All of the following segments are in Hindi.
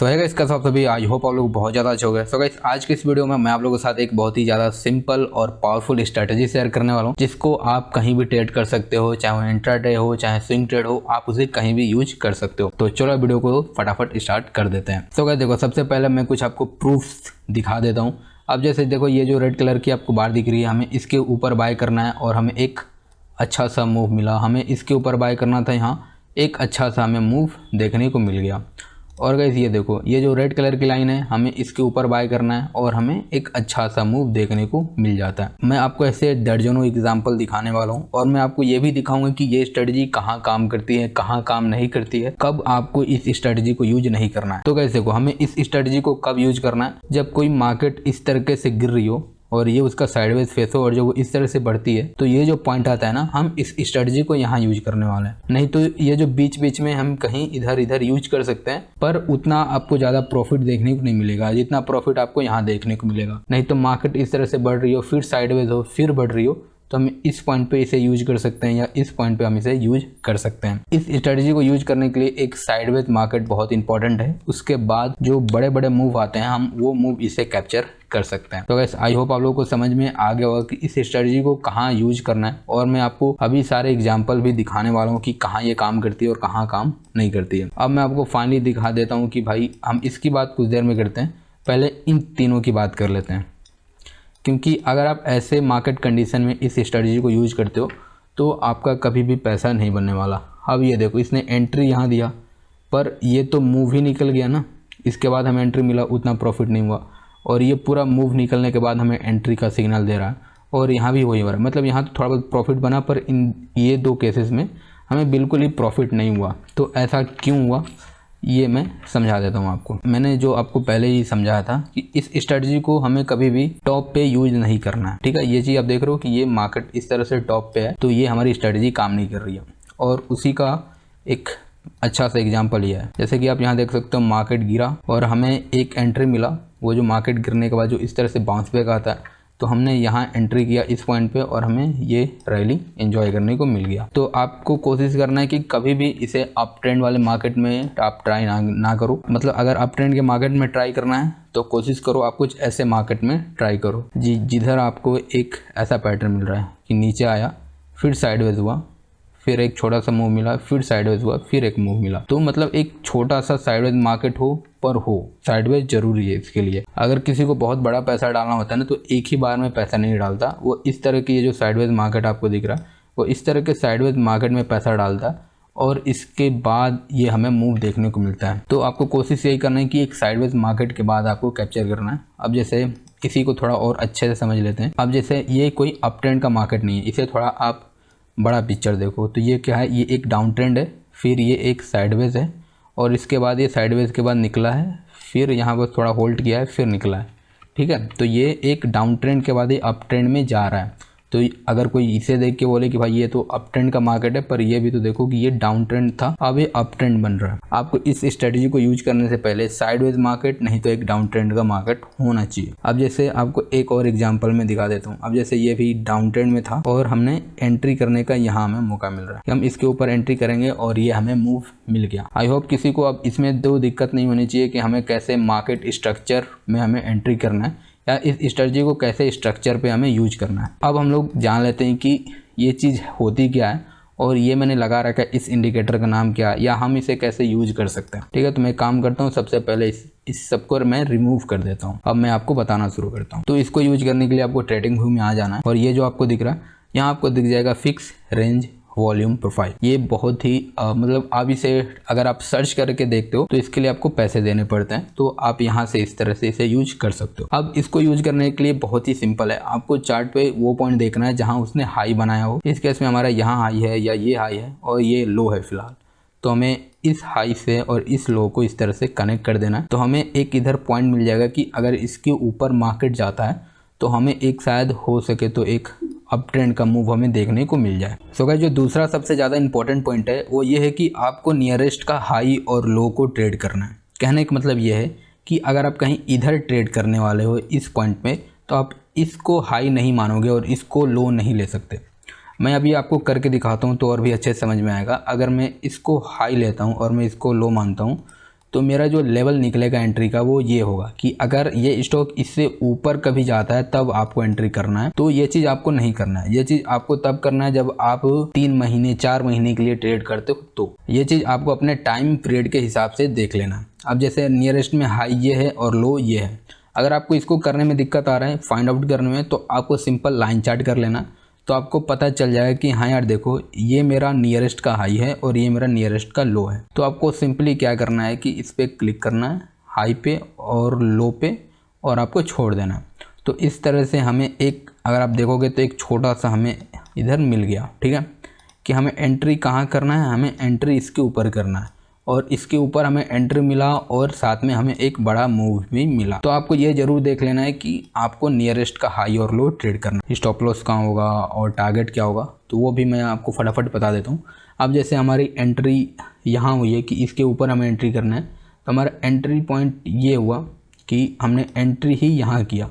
सो है इसका सब सभी आई होप आप लोग बहुत ज़्यादा अच्छे हो गए। सो गाइस आज की इस वीडियो में मैं आप लोगों के साथ एक बहुत ही ज़्यादा सिंपल और पावरफुल स्ट्रेटजी शेयर करने वाला हूँ, जिसको आप कहीं भी ट्रेड कर सकते हो, चाहे वो इंट्राडे हो चाहे स्विंग ट्रेड हो, आप उसे कहीं भी यूज कर सकते हो। तो चलो वीडियो को फटाफट स्टार्ट कर देते हैं। सो गाइस देखो, सबसे पहले मैं कुछ आपको प्रूफ्स दिखा देता हूँ। अब जैसे देखो, ये जो रेड कलर की आपको बार दिख रही है, हमें इसके ऊपर बाय करना है और हमें एक अच्छा सा मूव मिला। हमें इसके ऊपर बाय करना था, यहाँ एक अच्छा सा हमें मूव देखने को मिल गया। और गाइस ये देखो, ये जो रेड कलर की लाइन है, हमें इसके ऊपर बाय करना है और हमें एक अच्छा सा मूव देखने को मिल जाता है। मैं आपको ऐसे दर्जनों एग्जांपल दिखाने वाला हूँ और मैं आपको ये भी दिखाऊंगा कि ये स्ट्रेटजी कहाँ काम करती है, कहाँ काम नहीं करती है, कब आपको इस स्ट्रेटजी को यूज नहीं करना है। तो गाइस देखो, हमें इस स्ट्रेटजी को कब यूज करना है, जब कोई मार्केट इस तरीके से गिर रही हो और ये उसका साइडवेज फेस हो और जो वो इस तरह से बढ़ती है, तो ये जो पॉइंट आता है ना, हम इस स्ट्रेटजी को यहाँ यूज करने वाले हैं। नहीं तो ये जो बीच बीच में हम कहीं इधर इधर यूज कर सकते हैं, पर उतना आपको ज़्यादा प्रॉफिट देखने को नहीं मिलेगा जितना प्रॉफिट आपको यहाँ देखने को मिलेगा। नहीं तो मार्केट इस तरह से बढ़ रही हो, फिर साइडवेज हो, फिर बढ़ रही हो, तो हम इस पॉइंट पे इसे यूज कर सकते हैं या इस पॉइंट पे हम इसे यूज कर सकते हैं। इस स्ट्रेटजी को यूज करने के लिए एक साइडवेज मार्केट बहुत इंपॉर्टेंट है। उसके बाद जो बड़े बड़े मूव आते हैं, हम वो मूव इसे कैप्चर कर सकते हैं। तो गाइस आई होप आप लोगों को समझ में आ गया होगा कि इस स्ट्रेटजी को कहाँ यूज करना है, और मैं आपको अभी सारे एग्जाम्पल भी दिखाने वाला हूँ कि कहाँ ये काम करती है और कहाँ काम नहीं करती है। अब मैं आपको फाइनली दिखा देता हूँ कि भाई हम इसकी बात कुछ देर में करते हैं, पहले इन तीनों की बात कर लेते हैं। क्योंकि अगर आप ऐसे मार्केट कंडीशन में इस स्ट्रेटजी को यूज करते हो तो आपका कभी भी पैसा नहीं बनने वाला। अब ये देखो, इसने एंट्री यहाँ दिया पर ये तो मूव ही निकल गया ना, इसके बाद हमें एंट्री मिला, उतना प्रॉफिट नहीं हुआ, और ये पूरा मूव निकलने के बाद हमें एंट्री का सिग्नल दे रहा है और यहाँ भी वही हो रहा है। मतलब यहाँ तो थोड़ा बहुत प्रॉफिट बना, पर इन ये दो केसेस में हमें बिल्कुल ही प्रॉफिट नहीं हुआ। तो ऐसा क्यों हुआ, ये मैं समझा देता हूँ आपको। मैंने जो आपको पहले ही समझाया था कि इस स्ट्रेटजी को हमें कभी भी टॉप पे यूज नहीं करना है, ठीक है। ये चीज़ आप देख रहे हो कि ये मार्केट इस तरह से टॉप पे है, तो ये हमारी स्ट्रेटजी काम नहीं कर रही है। और उसी का एक अच्छा सा एग्जाम्पल ये है, जैसे कि आप यहाँ देख सकते हो, मार्केट गिरा और हमें एक एंट्री मिला। वो जो मार्केट गिरने के बाद जो इस तरह से बाउंस बैक आता है, तो हमने यहाँ एंट्री किया इस पॉइंट पे और हमें ये रैली एंजॉय करने को मिल गया। तो आपको कोशिश करना है कि कभी भी इसे अप ट्रेंड वाले मार्केट में आप ट्राई ना करो। मतलब अगर अप ट्रेंड के मार्केट में ट्राई करना है तो कोशिश करो आप कुछ ऐसे मार्केट में ट्राई करो जिधर आपको एक ऐसा पैटर्न मिल रहा है कि नीचे आया, फिर साइडवेज हुआ, फिर एक छोटा सा मूव मिला, फिर साइडवेज हुआ, फिर एक मूव मिला। तो मतलब एक छोटा सा साइडवेज मार्केट हो, पर हो साइडवेज जरूरी है इसके लिए। अगर किसी को बहुत बड़ा पैसा डालना होता है ना, तो एक ही बार में पैसा नहीं डालता। वो इस तरह की ये जो साइडवेज मार्केट आपको दिख रहा है, वो इस तरह के साइडवेज मार्केट में पैसा डालता है और इसके बाद ये हमें मूव देखने को मिलता है। तो आपको कोशिश यही करना है कि एक साइडवेज मार्केट के बाद आपको कैप्चर करना है। अब जैसे इसी को थोड़ा और अच्छे से समझ लेते हैं। अब जैसे ये कोई अप ट्रेंड का मार्केट नहीं है, इसे थोड़ा आप बड़ा पिक्चर देखो। तो ये क्या है, ये एक डाउन ट्रेंड है, फिर ये एक साइडवेज है, और इसके बाद ये साइडवेज के बाद निकला है, फिर यहाँ पर थोड़ा होल्ड किया है, फिर निकला है, ठीक है। तो ये एक डाउन ट्रेंड के बाद ये अप ट्रेंड में जा रहा है। तो अगर कोई इसे देख के बोले कि भाई ये तो अप ट्रेंड का मार्केट है, पर ये भी तो देखो कि ये डाउन ट्रेंड था, अब ये अप ट्रेंड बन रहा है। आपको इस स्ट्रेटजी को यूज करने से पहले साइडवेज मार्केट नहीं तो एक डाउन ट्रेंड का मार्केट होना चाहिए। अब जैसे आपको एक और एग्जांपल में दिखा देता हूँ। अब जैसे ये भी डाउन ट्रेंड में था और हमने एंट्री करने का यहाँ हमें मौका मिल रहा है कि हम इसके ऊपर एंट्री करेंगे और ये हमें मूव मिल गया। आई होप किसी को अब इसमें दो दिक्कत नहीं होनी चाहिए कि हमें कैसे मार्केट स्ट्रक्चर में हमें एंट्री करना है या इस स्ट्रेटजी को कैसे स्ट्रक्चर पे हमें यूज करना है। अब हम लोग जान लेते हैं कि ये चीज़ होती क्या है और ये मैंने लगा रखा है, इस इंडिकेटर का नाम क्या है, या हम इसे कैसे यूज कर सकते हैं, ठीक है। तो मैं काम करता हूँ, सबसे पहले इस सबको मैं रिमूव कर देता हूँ। अब मैं आपको बताना शुरू करता हूँ। तो इसको यूज करने के लिए आपको ट्रेडिंग व्यू में आ जाना है और ये जो आपको दिख रहा है, यहाँ आपको दिख जाएगा फिक्स रेंज वॉल्यूम प्रोफाइल। ये बहुत ही मतलब आप इसे अगर आप सर्च करके देखते हो तो इसके लिए आपको पैसे देने पड़ते हैं। तो आप यहाँ से इस तरह से इसे यूज कर सकते हो। अब इसको यूज करने के लिए बहुत ही सिंपल है। आपको चार्ट पे वो पॉइंट देखना है जहाँ उसने हाई बनाया हो। इस केस में हमारा यहाँ हाई है या ये हाई है और ये लो है फिलहाल। तो हमें इस हाई से और इस लो को इस तरह से कनेक्ट कर देना है। तो हमें एक इधर पॉइंट मिल जाएगा कि अगर इसके ऊपर मार्केट जाता है तो हमें एक शायद हो सके तो एक अप ट्रेंड का मूव हमें देखने को मिल जाए। सो गाइस, जो दूसरा सबसे ज़्यादा इंपॉर्टेंट पॉइंट है वो ये है कि आपको नियरेस्ट का हाई और लो को ट्रेड करना है। कहने का मतलब ये है कि अगर आप कहीं इधर ट्रेड करने वाले हो इस पॉइंट में, तो आप इसको हाई नहीं मानोगे और इसको लो नहीं ले सकते। मैं अभी आपको करके दिखाता हूँ तो और भी अच्छे से समझ में आएगा। अगर मैं इसको हाई लेता हूँ और मैं इसको लो मानता हूँ, तो मेरा जो लेवल निकलेगा एंट्री का वो ये होगा कि अगर ये स्टॉक इससे ऊपर कभी जाता है तब आपको एंट्री करना है। तो ये चीज़ आपको नहीं करना है, ये चीज़ आपको तब करना है जब आप 3 महीने 4 महीने के लिए ट्रेड करते हो। तो ये चीज़ आपको अपने टाइम पीरियड के हिसाब से देख लेना है। अब जैसे नियरेस्ट में हाई ये है और लो ये है, अगर आपको इसको करने में दिक्कत आ रहा है फाइंड आउट करने में, तो आपको सिंपल लाइन चार्ट कर लेना। तो आपको पता चल जाएगा कि हाँ यार देखो ये मेरा नियरेस्ट का हाई है और ये मेरा नियरेस्ट का लो है। तो आपको सिंपली क्या करना है कि इस पर क्लिक करना है, हाई पे और लो पे, और आपको छोड़ देना है। तो इस तरह से हमें एक, अगर आप देखोगे तो एक छोटा सा हमें इधर मिल गया, ठीक है, कि हमें एंट्री कहाँ करना है, हमें एंट्री इसके ऊपर करना है, और इसके ऊपर हमें एंट्री मिला और साथ में हमें एक बड़ा मूव भी मिला। तो आपको ये जरूर देख लेना है कि आपको नियरेस्ट का हाई और लो ट्रेड करना है। स्टॉप लॉस कहाँ होगा और टारगेट क्या होगा, तो वो भी मैं आपको फटाफट बता देता हूँ। अब जैसे हमारी एंट्री यहाँ हुई है कि इसके ऊपर हमें एंट्री करना है, तो हमारा एंट्री पॉइंट ये हुआ कि हमने एंट्री ही यहाँ किया,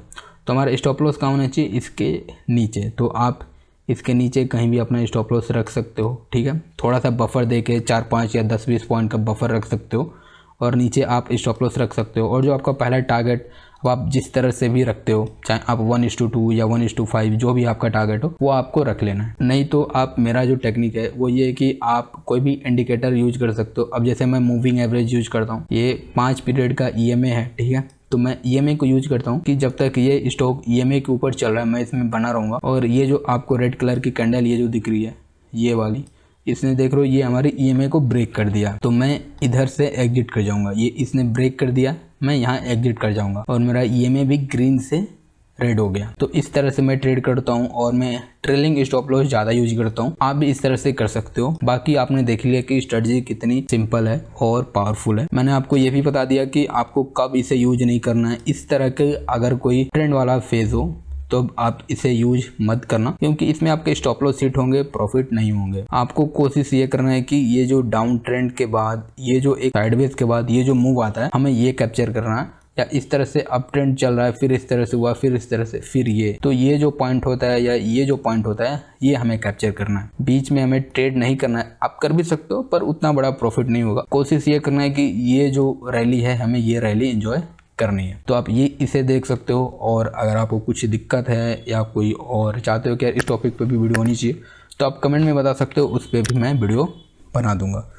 तो हमारा स्टॉप लॉस कहाँ होना चाहिए, इसके नीचे। तो आप इसके नीचे कहीं भी अपना स्टॉप लॉस रख सकते हो, ठीक है, थोड़ा सा बफर देके 4-5 या 10-20 पॉइंट का बफर रख सकते हो, और नीचे आप स्टॉप लॉस रख सकते हो। और जो आपका पहला टारगेट, अब आप जिस तरह से भी रखते हो, चाहे आप 1:2 या 1:5 जो भी आपका टारगेट हो वो आपको रख लेना है। नहीं तो आप, मेरा जो टेक्निक है वो ये है कि आप कोई भी इंडिकेटर यूज कर सकते हो। अब जैसे मैं मूविंग एवरेज यूज करता हूँ, ये 5 पीरियड का EMA है, ठीक है, तो मैं EMA को यूज करता हूँ कि जब तक ये स्टॉक EMA के ऊपर चल रहा है मैं इसमें बना रहूँगा। और ये जो आपको रेड कलर की कैंडल ये जो दिख रही है ये वाली, इसने देख रहे हो ये हमारी EMA को ब्रेक कर दिया, तो मैं इधर से एग्जिट कर जाऊँगा। ये इसने ब्रेक कर दिया, मैं यहाँ एग्जिट कर जाऊँगा और मेरा EMA भी ग्रीन से रेड हो गया। तो इस तरह से मैं ट्रेड करता हूँ और मैं ट्रेलिंग स्टॉप लॉस ज़्यादा यूज करता हूँ। आप भी इस तरह से कर सकते हो। बाकी आपने देख लिया कि स्ट्रेटजी कितनी सिंपल है और पावरफुल है। मैंने आपको ये भी बता दिया कि आपको कब इसे यूज नहीं करना है। इस तरह के अगर कोई ट्रेंड वाला फेज हो तो आप इसे यूज मत करना, क्योंकि इसमें आपके स्टॉप लॉस हिट होंगे, प्रॉफिट नहीं होंगे। आपको कोशिश ये करना है कि ये जो डाउन ट्रेंड के बाद, ये जो एक साइडवेज के बाद ये जो मूव आता है, हमें ये कैप्चर करना है। या इस तरह से अप ट्रेंड चल रहा है, फिर इस तरह से हुआ, फिर इस तरह से, फिर ये, तो ये जो पॉइंट होता है या ये जो पॉइंट होता है ये हमें कैप्चर करना है। बीच में हमें ट्रेड नहीं करना है। आप कर भी सकते हो पर उतना बड़ा प्रॉफिट नहीं होगा। कोशिश ये करना है कि ये जो रैली है हमें ये रैली एंजॉय करनी है। तो आप ये इसे देख सकते हो। और अगर आपको कुछ दिक्कत है या कोई और चाहते हो कि यार इस टॉपिक पे भी वीडियो होनी चाहिए, तो आप कमेंट में बता सकते हो, उस पर भी मैं वीडियो बना दूंगा।